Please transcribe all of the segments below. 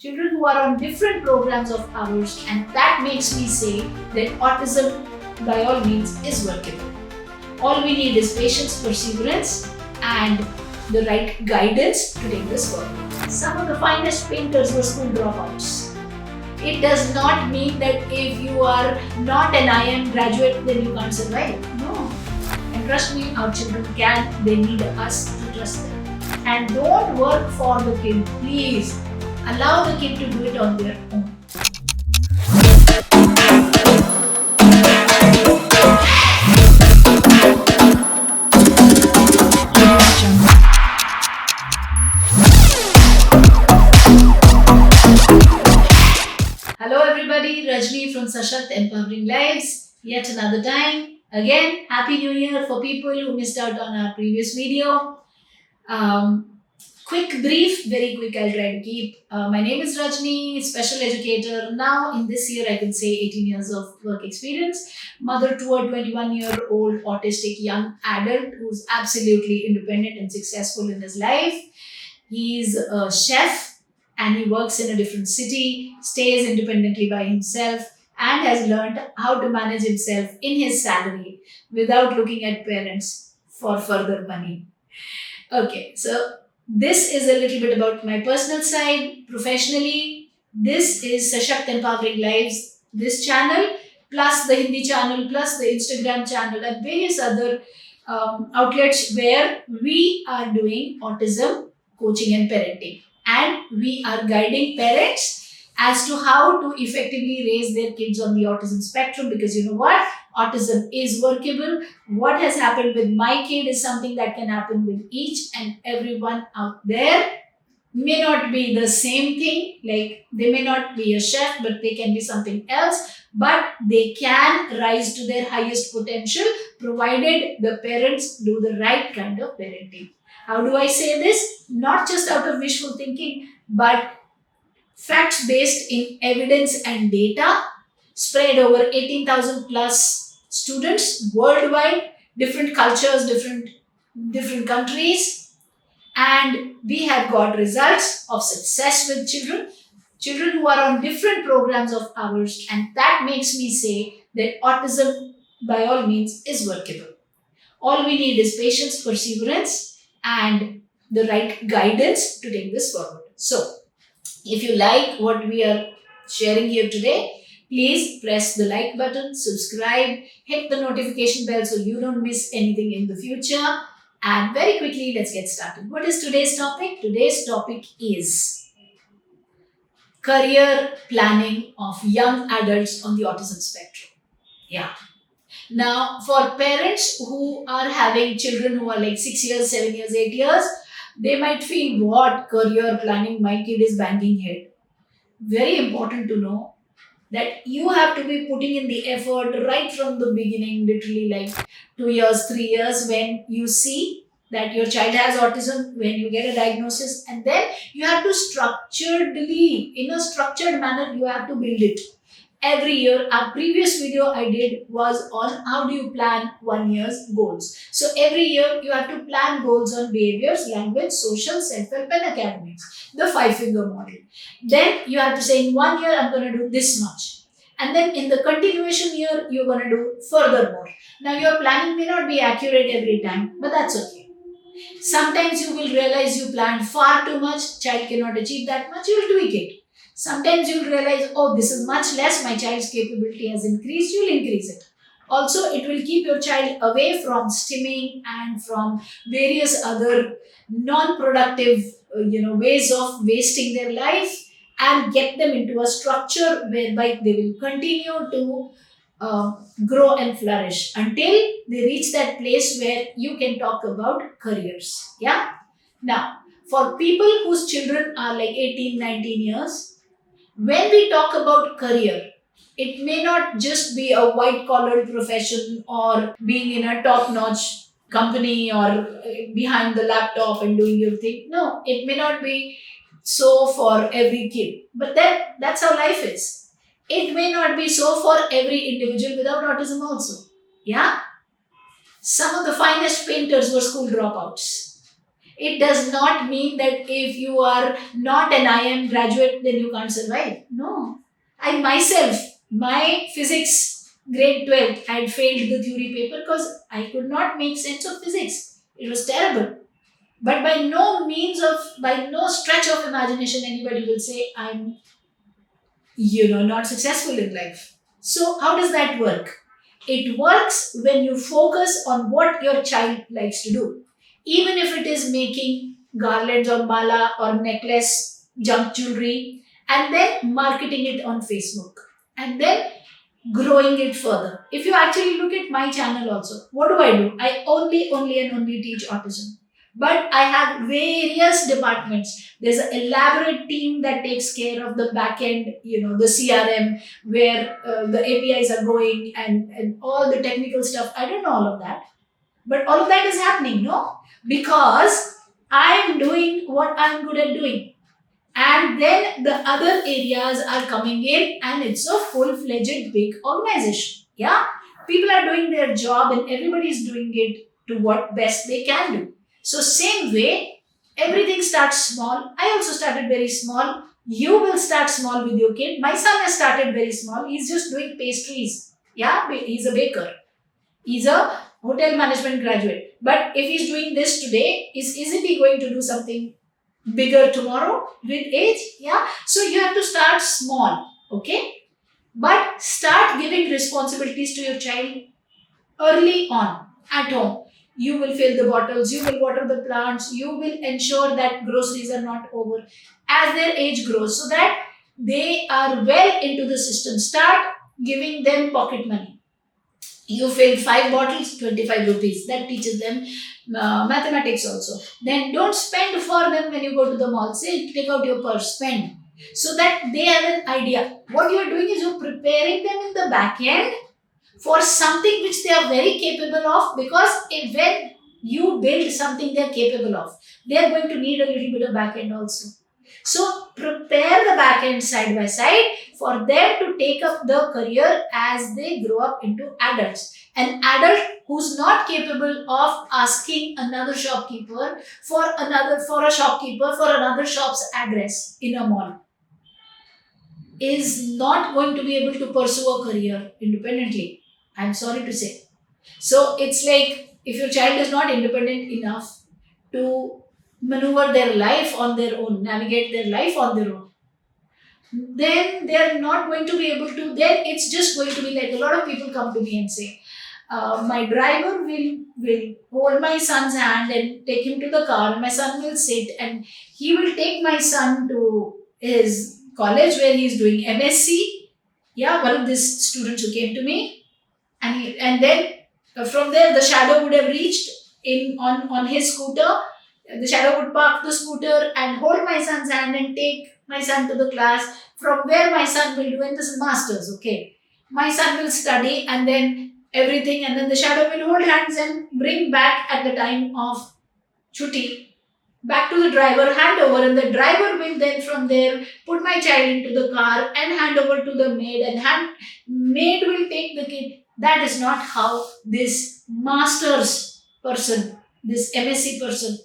children who are on different programs of ours, and that makes me say that autism, by all means, is workable. All we need is patience, perseverance, and the right guidance to take this forward. Some of the finest painters were school dropouts. It does not mean that if you are not an IIM graduate, then you can't survive. No. And trust me, our children can. They need us to trust them. And don't work for the kid, please. Allow the kid to do it on their own. Hello everybody, Rajni from Sashakt Empowering Lives. Yet another time. Again, Happy New Year for people who missed out on our previous video. Quick brief, very quick, I'll try to keep. My name is Rajni, special educator. Now in this year I can say 18 years of work experience. Mother to a 21-year-old autistic young adult who's absolutely independent and successful in his life. He's a chef and he works in a different city, stays independently by himself, and has learned how to manage himself in his salary without looking at parents for further money. Okay, so this is a little bit about my personal side. Professionally, this is Sashakt Empowering Lives, this channel, plus the Hindi channel, plus the Instagram channel, and various other outlets where we are doing autism coaching and parenting. And we are guiding parents as to how to effectively raise their kids on the autism spectrum, because you know what? Autism is workable. What has happened with my kid is something that can happen with each and everyone out there. May not be the same thing, like they may not be a chef, but they can be something else. But they can rise to their highest potential provided the parents do the right kind of parenting. How do I say this? Not just out of wishful thinking, but facts based in evidence and data spread over 18,000 plus students worldwide, different cultures, different countries, and we have got results of success with children who are on different programs of ours, and that makes me say that autism, by all means, is workable. All we need is patience, perseverance, and the right guidance to take this forward. So, if you like what we are sharing here today, please press the like button, subscribe, hit the notification bell so you don't miss anything in the future. And very quickly, let's get started. What is today's topic? Today's topic is career planning of young adults on the autism spectrum. Yeah. Now, for parents who are having children who are like 6 years, 7 years, 8 years, they might feel, what career planning, my kid is banging head. Very important to know that you have to be putting in the effort right from the beginning, literally like 2 years, 3 years, when you see that your child has autism, when you get a diagnosis, and then you have to structuredly, in a structured manner, you have to build it. Every year, our previous video I did was on how do you plan 1 year's goals. So every year you have to plan goals on behaviors, language, social, self-help and academics. The 5-finger model. Then you have to say in 1 year I'm going to do this much. And then in the continuation year you're going to do furthermore. Now your planning may not be accurate every time, but that's okay. Sometimes you will realize you planned far too much, child cannot achieve that much, you will tweak it. Sometimes you'll realize, oh, this is much less, my child's capability has increased, you'll increase it. Also, it will keep your child away from stimming and from various other non-productive ways of wasting their life, and get them into a structure whereby they will continue to grow and flourish until they reach that place where you can talk about careers. Yeah. Now, for people whose children are like 18, 19 years, when we talk about career, it may not just be a white collar profession or being in a top notch company or behind the laptop and doing your thing. No, it may not be so for every kid. But that's how life is. It may not be so for every individual without autism also. Yeah? Some of the finest painters were school dropouts. It does not mean that if you are not an IIM graduate, then you can't survive. No. I myself, my physics grade 12, I had failed the theory paper because I could not make sense of physics. It was terrible. But by no stretch of imagination, anybody will say, I'm, not successful in life. So, how does that work? It works when you focus on what your child likes to do. Even if it is making garlands or mala or necklace, junk jewelry, and then marketing it on Facebook, and then growing it further. If you actually look at my channel also, what do? I only teach autism. But I have various departments. There's an elaborate team that takes care of the back end, the CRM, where the APIs are going and all the technical stuff. I don't know all of that. But all of that is happening, no? Because I'm doing what I'm good at doing. And then the other areas are coming in, and it's a full-fledged big organization. Yeah, people are doing their job and everybody is doing it to what best they can do. So same way, everything starts small. I also started very small. You will start small with your kid. My son has started very small. He's just doing pastries. Yeah, he's a baker. He's a hotel management graduate. But if he's doing this today, isn't he going to do something bigger tomorrow with age? Yeah. So you have to start small. Okay. But start giving responsibilities to your child early on at home. You will fill the bottles, you will water the plants, you will ensure that groceries are not over as their age grows so that they are well into the system. Start giving them pocket money. You fill 5 bottles, 25 rupees. That teaches them mathematics also. Then don't spend for them when you go to the mall. Say, take out your purse, spend. So that they have an idea. What you are doing is you're preparing them in the back end for something which they are very capable of, because when you build something they are capable of, they are going to need a little bit of back end also. So prepare the back end side by side for them to take up the career as they grow up into adults. An adult who's not capable of asking another shopkeeper for another shop's address in a mall is not going to be able to pursue a career independently. I'm sorry to say. So it's like if your child is not independent enough to maneuver their life on their own, navigate their life on their own, then they're not going to be able to. Then it's just going to be like a lot of people come to me and say, my driver will hold my son's hand and take him to the car, and my son will sit and he will take my son to his college where he's doing MSc. Yeah, one of these students who came to me, and then from there the shadow would have reached in on his scooter. The shadow would park the scooter and hold my son's hand and take my son to the class from where my son will do, and this is masters. Okay, my son will study and then everything, and then the shadow will hold hands and bring back at the time of chutti back to the driver, hand over, and the driver will then from there put my child into the car and hand over to the maid, and maid will take the kid. That is not how this master's person, this MSc person,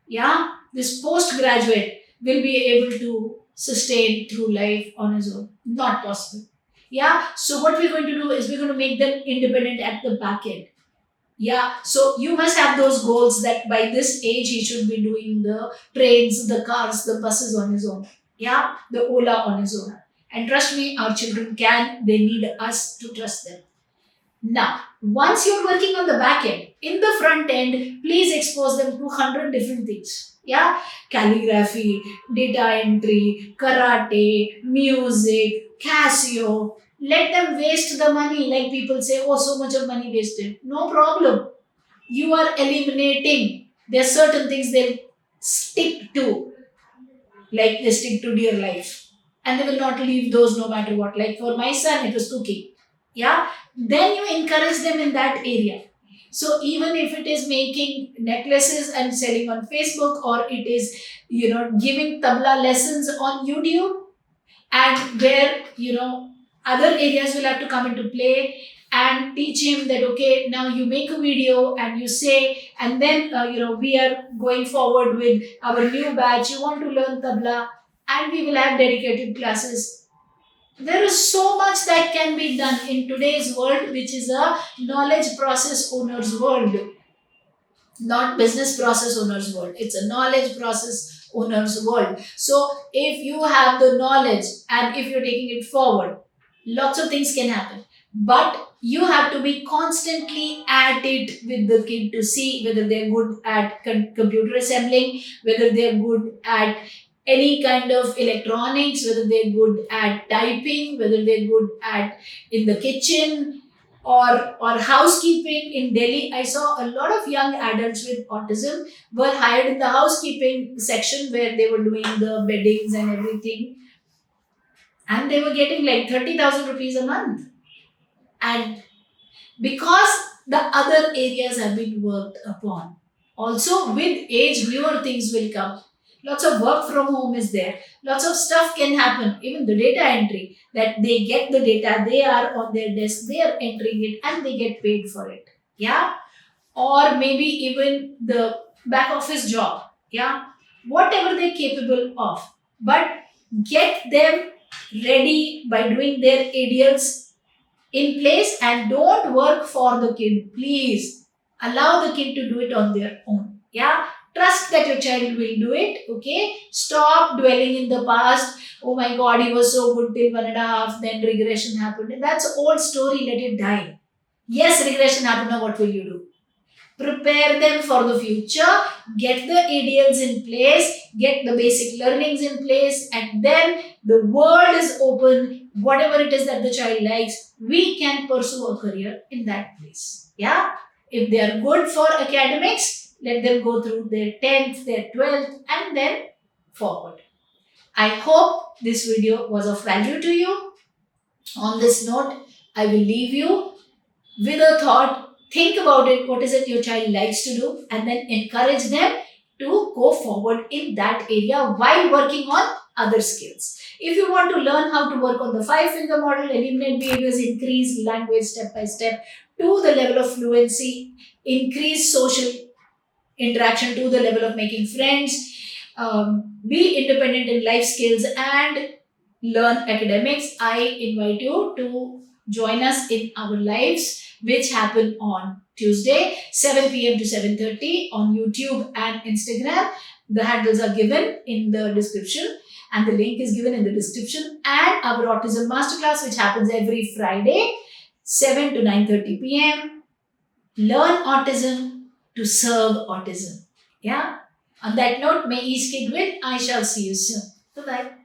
yeah, this postgraduate will be able to sustain through life on his own. Not possible. Yeah. So what we're going to do is we're going to make them independent at the back end. Yeah, so you must have those goals that by this age he should be doing the trains, the cars, the buses on his own. Yeah, the Ola on his own. And trust me, our children can, they need us to trust them. Now, once you're working on the back end, in the front end, please expose them to 100 different things. Yeah, calligraphy, data entry, karate, music, Casio. Let them waste the money. Like people say, oh, so much of money wasted. No problem. You are eliminating. There are certain things they'll stick to, like they stick to dear life. And they will not leave those no matter what. Like for my son, it was cooking. Yeah, then you encourage them in that area. So even if it is making necklaces and selling on Facebook, or it is giving tabla lessons on YouTube, and where other areas will have to come into play, and teach him that, okay, now you make a video and you say, and then we are going forward with our new batch, you want to learn tabla, and we will have dedicated classes. There is so much that can be done in today's world, which is a knowledge process owner's world, not business process owner's world. It's a knowledge process owner's world. So if you have the knowledge and if you're taking it forward, lots of things can happen. But you have to be constantly at it with the kid to see whether they're good at computer assembling, whether they're good at any kind of electronics, whether they're good at typing, whether they're good at in the kitchen, or housekeeping. In Delhi, I saw a lot of young adults with autism were hired in the housekeeping section where they were doing the beddings and everything, and they were getting like 30,000 rupees a month. And because the other areas have been worked upon, also with age, newer things will come. Lots of work from home is there. Lots of stuff can happen. Even the data entry, that they get the data, they are on their desk, they are entering it, and they get paid for it. Yeah. Or maybe even the back office job. Yeah. Whatever they're capable of. But get them ready by doing their ADLs in place, and don't work for the kid. Please allow the kid to do it on their own. Yeah. Trust that your child will do it. Okay. Stop dwelling in the past. Oh my God, he was so good till 1.5, then regression happened. That's old story. Let it die. Yes, regression happened. Now what will you do? Prepare them for the future, get the ADLs in place, get the basic learnings in place, and then the world is open. Whatever it is that the child likes, we can pursue a career in that place. Yeah. If they are good for academics, let them go through their 10th, their 12th, and then forward. I hope this video was of value to you. On this note, I will leave you with a thought. Think about it. What is it your child likes to do? And then encourage them to go forward in that area while working on other skills. If you want to learn how to work on the 5-finger model, eliminate behaviors, increase language step by step to the level of fluency, increase social interaction to the level of making friends, be independent in life skills, and learn academics, I invite you to join us in our lives, which happen on Tuesday, 7 p.m. to 7:30 on YouTube and Instagram. The handles are given in the description, and the link is given in the description. And our autism masterclass, which happens every Friday, 7 to 9:30 p.m. Learn autism to serve autism. Yeah. On that note, may each kid win. I shall see you soon. Bye bye.